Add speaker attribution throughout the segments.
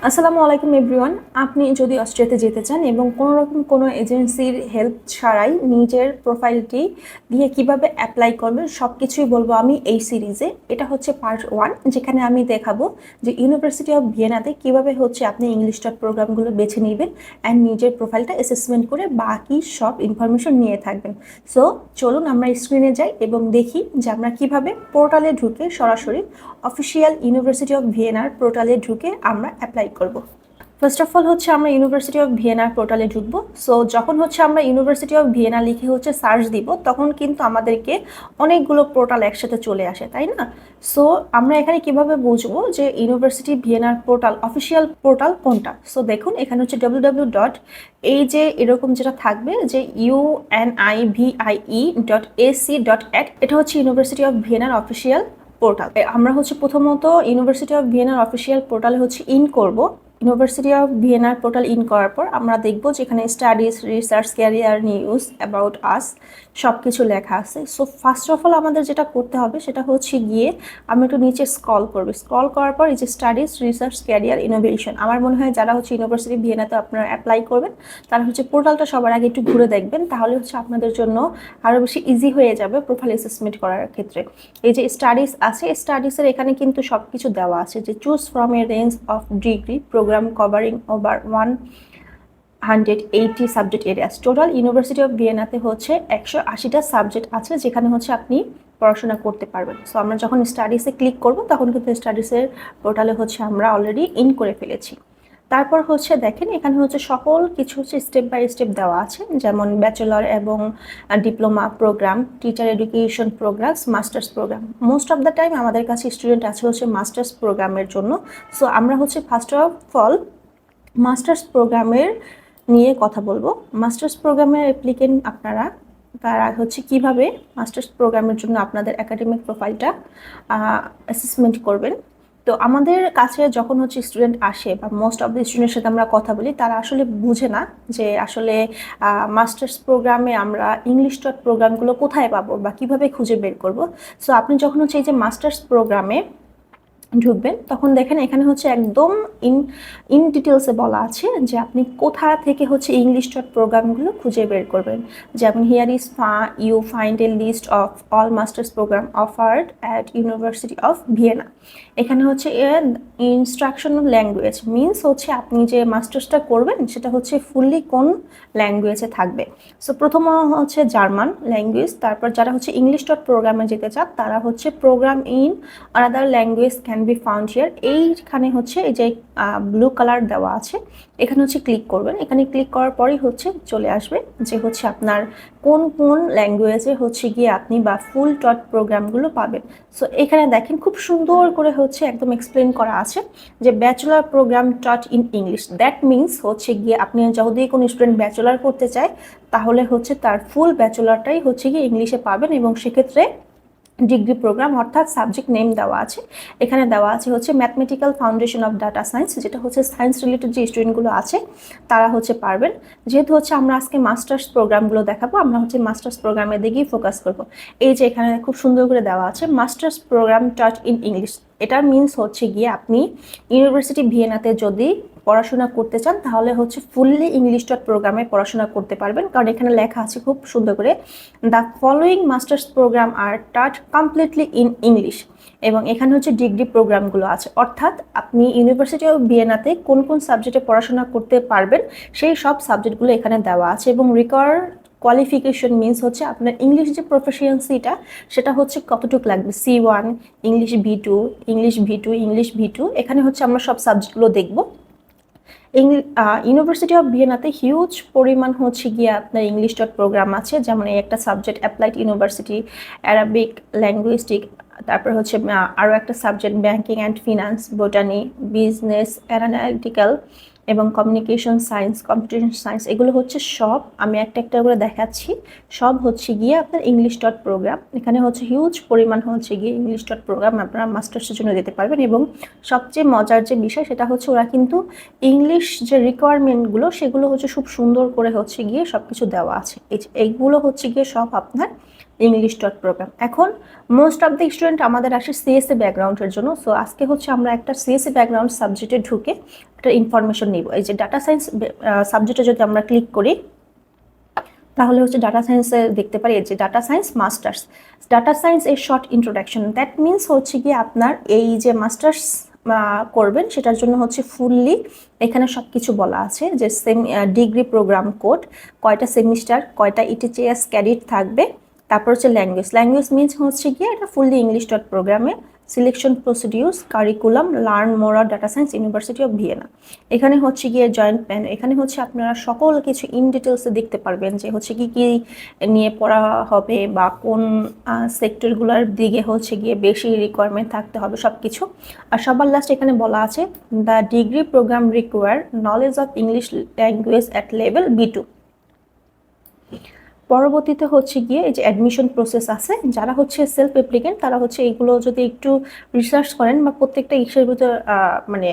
Speaker 1: আসসালামু আলাইকুম এভরিওয়ান। আপনি যদি অস্ট্রিয়াতে যেতে চান এবং কোনো রকম কোনো এজেন্সির হেল্প ছাড়াই নিজের প্রোফাইলটি দিয়ে কিভাবে অ্যাপ্লাই করবেন সব কিছুই বলবো আমি এই সিরিজে। এটা হচ্ছে পার্ট 1, যেখানে আমি দেখাবো যে ইউনিভার্সিটি অফ ভিয়েনাতে কিভাবে হচ্ছে আপনি ইংলিশ টট প্রোগ্রামগুলো বেছে নেবেন অ্যান্ড নিজের প্রোফাইলটা অ্যাসেসমেন্ট করে বাকি সব ইনফরমেশন নিয়ে থাকবেন। সো চলুন আমরা স্ক্রিনে যাই এবং দেখি যে আমরা কিভাবে পোর্টালে ঢুকে সরাসরি অফিসিয়াল ইউনিভার্সিটি অফ ভিয়েনার পোর্টালে ঢুকে আমরা অ্যাপ্লাই করব। ফার্স্ট অফ অল হচ্ছে আমরা ইউনিভার্সিটি অফ ভিয়েনার পোর্টালে ঢুকবো। সো যখন হচ্ছে আমরা ইউনিভার্সিটি অফ ভিয়েনা লিখে হচ্ছে সার্চ দিব, তখন কিন্তু আমাদেরকে অনেকগুলো পোর্টাল একসাথে চলে আসে, তাই না? সো আমরা এখানে কিভাবে বুঝবো যে ইউনিভার্সিটি ভিয়েনার পোর্টাল অফিসিয়াল পোর্টাল কোনটা? সো দেখুন এখানে হচ্ছে www. এই যে এরকম যেটা থাকবে যে UNIVIE.AC.at, এটা হচ্ছে ইউনিভার্সিটি অফ ভিয়েনার অফিসিয়াল পোর্টাল। আমরা হচ্ছে প্রথমত ইউনিভার্সিটি অফ ভিয়েনার অফিসিয়াল পোর্টালে হচ্ছে ইন করব। ইউনিভার্সিটি অফ ভিয়েনার পোর্টাল ইন করার পর আমরা দেখব যেখানে studies, research, career, news, about us সব কিছু লেখা আছে। সো ফার্স্ট অফ অল আমাদের যেটা করতে হবে সেটা হচ্ছে গিয়ে আমি একটু নিচে স্ক্রল করবো। স্ক্রল করার পর এই যে স্টাডিজ, রিসার্চ, ক্যারিয়ার, ইনোভেশন, আমার মনে হয় যারা হচ্ছে ইউনিভার্সিটি ভিয়েনাতে আপনারা অ্যাপ্লাই করবেন তারা হচ্ছে পোর্টালটা সবার আগে একটু ঘুরে দেখবেন, তাহলে হচ্ছে আপনাদের জন্য আরও বেশি ইজি হয়ে যাবে প্রোফাইল অ্যাসেসমেন্ট করার ক্ষেত্রে। এই যে স্টাডিজ আছে, স্টাডিজের এখানে কিন্তু সব কিছু দেওয়া আছে যে choose from a range of degree program covering over 180 subject areas. Total university of ভিয়েনাতে হচ্ছে 180টা সাবজেক্ট আছে যেখানে হচ্ছে আপনি পড়াশোনা করতে পারবেন। সো আমরা যখন স্টাডিজে ক্লিক করব তখন কিন্তু স্টাডিজের পোর্টালে হচ্ছে আমরা অলরেডি ইন করে ফেলেছি। তারপর হচ্ছে দেখেন এখানে হচ্ছে সকল কিছু হচ্ছে স্টেপ বাই স্টেপ দেওয়া আছে, যেমন ব্যাচেলর এবং diploma program, teacher education program, masters program. Most of the time আমাদের কাছে স্টুডেন্ট আছে হচ্ছে মাস্টার্স প্রোগ্রামের জন্য। সো আমরা হচ্ছে ফার্স্ট অফ অল মাস্টার্স প্রোগ্রামের নিয়ে কথা বলবো। মাস্টার্স প্রোগ্রামের অ্যাপ্লিকেন্ট আপনারা তারা হচ্ছে কিভাবে মাস্টার্স প্রোগ্রামের জন্য আপনাদের একাডেমিক প্রোফাইলটা অ্যাসেসমেন্ট করবেন। তো আমাদের কাছে যখন হচ্ছে স্টুডেন্ট আসে বা মোস্ট অফ দ্য স্টুডেন্টের সাথে আমরা কথা বলি, তারা আসলে বুঝে না যে আসলে মাস্টার্স প্রোগ্রামে আমরা ইংলিশ টট প্রোগ্রামগুলো কোথায় পাবো বা কিভাবে খুঁজে বের করব। সো আপনি যখন হচ্ছে এই যে মাস্টার্স প্রোগ্রামে ঢুকবেন তখন দেখেন এখানে হচ্ছে একদম ইন ডিটেলসে বলা আছে যে আপনি কোথা থেকে হচ্ছে ইংলিশ টট প্রোগ্রামগুলো খুঁজে বের করবেন। যেমন here is you find a list of all masters program offered at university of Vienna. এখানে হচ্ছে ইনস্ট্রাকশনাল ল্যাঙ্গুয়েজ মিনস হচ্ছে আপনি যে মাস্টার্সটা করবেন সেটা হচ্ছে ফুললি কোন ল্যাঙ্গুয়েজে থাকবে। সো প্রথম হচ্ছে জার্মান ল্যাঙ্গুয়েজ, তারপর যারা হচ্ছে ইংলিশ টট প্রোগ্রামে যেতে চান তারা হচ্ছে program in another language can be found here. এইখানে হচ্ছে এই যে ব্লু কালার দেওয়া আছে, এখানে হচ্ছে ক্লিক করবেন। এখানে ক্লিক করার পরেই হচ্ছে চলে আসবে যে হচ্ছে আপনার কোন কোন ল্যাঙ্গুয়েজে হচ্ছে গিয়ে আপনি বা ফুল টট প্রোগ্রামগুলো পাবেন। সো এখানে দেখেন খুব সুন্দর করে হচ্ছে একদম এক্সপ্লেন করা আছে যে bachelor program taught in English. That means হচ্ছে গিয়ে আপনি যদি কোনো স্টুডেন্ট ব্যাচেলার করতে চায় তাহলে হচ্ছে তার ফুল ব্যাচেলারটাই হচ্ছে গিয়ে ইংলিশে পাবেন, এবং সেক্ষেত্রে ডিগ্রি প্রোগ্রাম অর্থাৎ সাবজেক্ট নেম দেওয়া আছে। এখানে দেওয়া আছে হচ্ছে mathematical foundation of data science, যেটা হচ্ছে সায়েন্স রিলেটেড যে স্টুডেন্টগুলো আছে তারা হচ্ছে পারবেন। যেহেতু হচ্ছে আমরা আজকে মাস্টার্স প্রোগ্রামগুলো দেখাবো, আমরা হচ্ছে মাস্টার্স প্রোগ্রামের দিকেই ফোকাস করব। এই যে এখানে খুব সুন্দর করে দেওয়া আছে masters program taught in English. এটার মিনস হচ্ছে গিয়ে আপনি ইউনিভার্সিটি ভিয়েনাতে যদি পড়াশোনা করতে চান তাহলে হচ্ছে ফুললি ইংলিশ টট প্রোগ্রামে পড়াশোনা করতে পারবেন, কারণ এখানে লেখা আছে খুব সুন্দর করে the following masters program are taught completely in English. এবং এখানে হচ্ছে ডিগ্রি প্রোগ্রামগুলো আছে, অর্থাৎ আপনি ইউনিভার্সিটি অফ ভিয়েনাতে কোন কোন সাবজেক্টে পড়াশোনা করতে পারবেন সেই সব সাবজেক্টগুলো এখানে দেওয়া আছে। এবং রিকোয়ার্ড কোয়ালিফিকেশন মিনস হচ্ছে আপনার ইংলিশ যে প্রফিসিয়েন্সিটা সেটা হচ্ছে কতটুকু লাগবে, C1, English B2, English B2, English B2। এখানে হচ্ছে আমরা সব সাবজেক্টগুলো দেখব। ইউনিভার্সিটি অফ ভিয়েনাতে হিউজ পরিমাণ হচ্ছে গিয়ে আপনার ইংলিশ ডট প্রোগ্রাম আছে, যেমন এই একটা সাবজেক্ট অ্যাপ্লাইড ইউনিভার্সিটি, অ্যারাবিক ল্যাঙ্গুইস্টিক, তারপর হচ্ছে আরও একটা subject banking and finance, botany, business, analytical এবং কমিউনিকেশন সায়েন্স, কম্পিউটেশন সায়েন্স। এগুলো হচ্ছে সব আমি একটা একটা করে দেখাচ্ছি, সব হচ্ছে গিয়ে আপনার ইংলিশ ডট প্রোগ্রাম। এখানে হচ্ছে হিউজ পরিমাণ হচ্ছে গিয়ে ইংলিশ ডট প্রোগ্রাম আপনারা মাস্টার্সের জন্য দিতে পারবেন। এবং সবচেয়ে মজার যে বিষয় সেটা হচ্ছে ওরা কিন্তু ইংলিশ যে রিকোয়ারমেন্টগুলো সেগুলো হচ্ছে খুব সুন্দর করে হচ্ছে গিয়ে সব কিছু দেওয়া আছে। এইগুলো হচ্ছে গিয়ে সব আপনার ইংলিশ ডট প্রোগ্রাম। এখন মোস্ট অফ দ্য স্টুডেন্ট আমাদের আসে সিএসএ ব্যাকগ্রাউন্ডের জন্য। সো আজকে হচ্ছে আমরা একটা সিএসএ ব্যাকগ্রাউন্ড সাবজেক্টে ঢুকে একটা ইনফরমেশন নিব। এই যে ডাটা সায়েন্স সাবজেক্টে যদি আমরা ক্লিক করি তাহলে হচ্ছে ডাটা সায়েন্সে দেখতে পারি যে data science masters. Data science এর শর্ট ইন্ট্রোডাকশন, দ্যাট মিনস হচ্ছে গিয়ে আপনার এই যে মাস্টার্স করবেন সেটার জন্য হচ্ছে ফুললি এখানে সব কিছু বলা আছে যে ডিগ্রি প্রোগ্রাম কোড, কয়টা সেমিস্টার, কয়টা ইটিটিএস ক্রেডিট থাকবে, তারপর হচ্ছে ল্যাঙ্গুয়েজ মিনস হচ্ছে গিয়ে এটা ফুললি ইংলিশ ডট প্রোগ্রামে, selection procedures, curriculum, learn more of data science university of Vienna. এখানে হচ্ছে গিয়ে জয়েন্ট প্ল্যান, এখানে হচ্ছে আপনারা সকল কিছু ইন ডিটেলসে দেখতে পারবেন যে হচ্ছে কি কি নিয়ে পড়া হবে বা কোন সেক্টরগুলোর দিকে হচ্ছে গিয়ে বেশি রিকোয়ারমেন্ট থাকতে হবে সব কিছু। আর সবার লাস্ট এখানে বলা আছে the degree program require knowledge of English language at level B2। পরবর্তীতে হচ্ছে গিয়ে এই যে অ্যাডমিশন প্রসেস আছে, যারা হচ্ছে সেলফ অ্যাপ্লিকেন্ট তারা হচ্ছে এইগুলো যদি একটু রিসার্চ করেন বা প্রত্যেকটা ইসের ভিতর মানে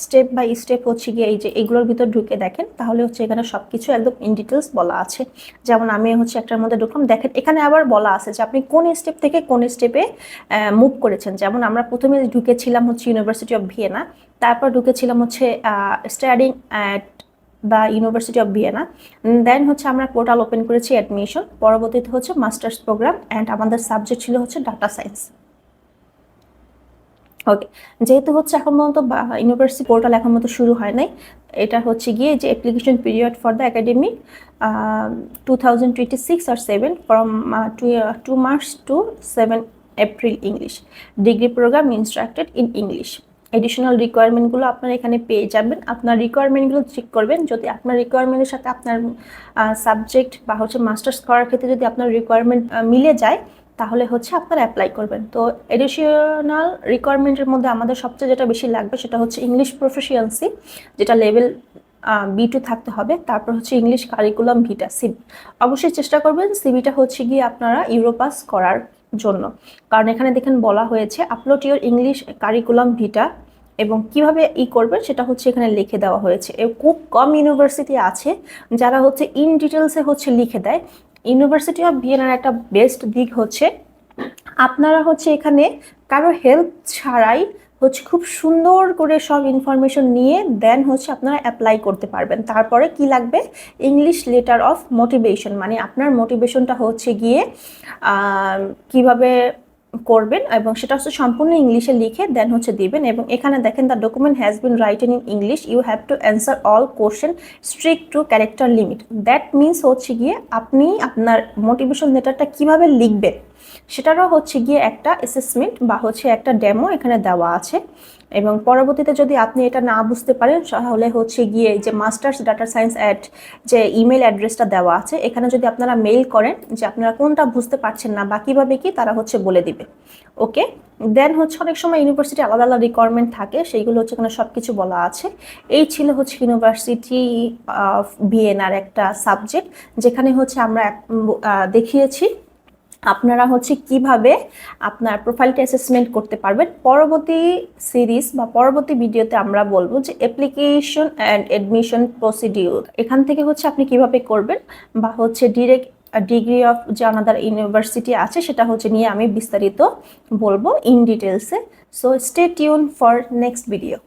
Speaker 1: স্টেপ বাই স্টেপ হচ্ছে গিয়ে এই যে এগুলোর ভিতর ঢুকে দেখেন তাহলে হচ্ছে এখানে সব কিছু একদম ইন ডিটেলস বলা আছে। যেমন আমি হচ্ছে একটার মধ্যে ঢুকলাম, দেখেন এখানে আবার বলা আছে যে আপনি কোন স্টেপ থেকে কোন স্টেপে মুভ করেছেন। যেমন আমরা প্রথমে ঢুকেছিলাম হচ্ছে ইউনিভার্সিটি অফ ভিয়েনা, তারপর ঢুকেছিলাম হচ্ছে studying at the university of Vienna, then হচ্ছে আমরা পোর্টাল ওপেন করেছি অ্যাডমিশন, পরবর্তীতে হচ্ছে মাস্টার্স প্রোগ্রাম অ্যান্ড আমাদের সাবজেক্ট ছিল হচ্ছে ডাটা সায়েন্স। ওকে, যেহেতু হচ্ছে এখন পর্যন্ত ইউনিভার্সিটি পোর্টাল এখন মতো শুরু হয় নাই, এটা হচ্ছে গিয়ে যে application period for the academic 2026 or 7 from 2 March to 7 April English, degree program instructed in English. Additional রিকোয়ারমেন্টগুলো আপনারা এখানে পেয়ে যাবেন, আপনার রিকোয়ারমেন্টগুলো চেক করবেন, যদি আপনার রিকোয়ারমেন্টের সাথে আপনার সাবজেক্ট বা হচ্ছে মাস্টার্স করার ক্ষেত্রে যদি আপনার রিকোয়ারমেন্ট মিলে যায় তাহলে হচ্ছে আপনারা অ্যাপ্লাই করবেন। তো এডিশনাল রিকোয়ারমেন্টের মধ্যে আমাদের সবচেয়ে যেটা বেশি লাগবে সেটা হচ্ছে ইংলিশ প্রফিসিয়েন্সি, যেটা লেভেল B2 থাকতে হবে, তারপর হচ্ছে ইংলিশ কারিকুলাম ভিটা সিবি। অবশ্যই চেষ্টা করবেন সিবিটা হচ্ছে গিয়ে আপনারা ইউরোপাস করার জন্য, কারণ এখানে দেখেন বলা হয়েছে আপলোড ইউর ইংলিশ কারিকুলাম ভিটা, এবং কিভাবে করবেন সেটা হচ্ছে এখানে লিখে দেওয়া হয়েছে। খুব কম ইউনিভার্সিটি আছে যারা হচ্ছে ইন ডিটেলসে হচ্ছে লিখে দেয়। ইউনিভার্সিটি অফ ভিয়েনার একটা বেস্ট দিক হচ্ছে আপনারা হচ্ছে এখানে কারো হেল্প ছাড়াই হচ্ছে খুব সুন্দর করে সব ইনফরমেশন নিয়ে দেন হচ্ছে আপনারা অ্যাপ্লাই করতে পারবেন। তারপরে কি লাগবে, ইংলিশ লেটার অফ মোটিভেশন, মানে আপনার মোটিভেশনটা হচ্ছে গিয়ে কিভাবে করবেন এবং সেটা হচ্ছে সম্পূর্ণ ইংলিশে লিখে দেন হচ্ছে দিবেন। এবং এখানে দেখেন the document has been written in English, you have to answer all question strict to character limit. That means হচ্ছে গিয়ে আপনি আপনার মোটিভেশন লেটারটা কিভাবে লিখবেন সেটারও হচ্ছে গিয়ে একটা অ্যাসেসমেন্ট বা হচ্ছে একটা ডেমো এখানে দেওয়া আছে। এবং পরবর্তীতে যদি আপনি এটা না বুঝতে পারেন তাহলে হচ্ছে গিয়ে যে মাস্টার্স ডাটা সায়েন্স যে ইমেল অ্যাড্রেসটা দেওয়া আছে এখানে যদি আপনারা মেইল করেন যে আপনারা কোনটা বুঝতে পারছেন না বা কীভাবে কি তারা হচ্ছে বলে দিবে। ওকে, দেন হচ্ছে অনেক সময় ইউনিভার্সিটি আলাদা আলাদা রিকোয়ারমেন্ট থাকে, সেইগুলো হচ্ছে এখানে সব কিছু বলা আছে। এই ছিল হচ্ছে ইউনিভার্সিটি অফ ভিয়েনার একটা সাবজেক্ট, যেখানে হচ্ছে আমরা দেখিয়েছি আপনারা হচ্ছে কিভাবে আপনার প্রোফাইলটা অ্যাসেসমেন্ট করতে পারবেন। পরবর্তী সিরিজ বা পরবর্তী ভিডিওতে আমরা বলবো যে অ্যাপ্লিকেশন অ্যান্ড অ্যাডমিশন প্রসিডিউর, এখান থেকে হচ্ছে আপনি কিভাবে করবেন বা হচ্ছে ডিরেক্ট ডিগ্রি অফ যে আনাদার ইউনিভার্সিটি আছে সেটা হচ্ছে নিয়ে আমি বিস্তারিত বলবো ইন ডিটেলসে। So stay tune for next video.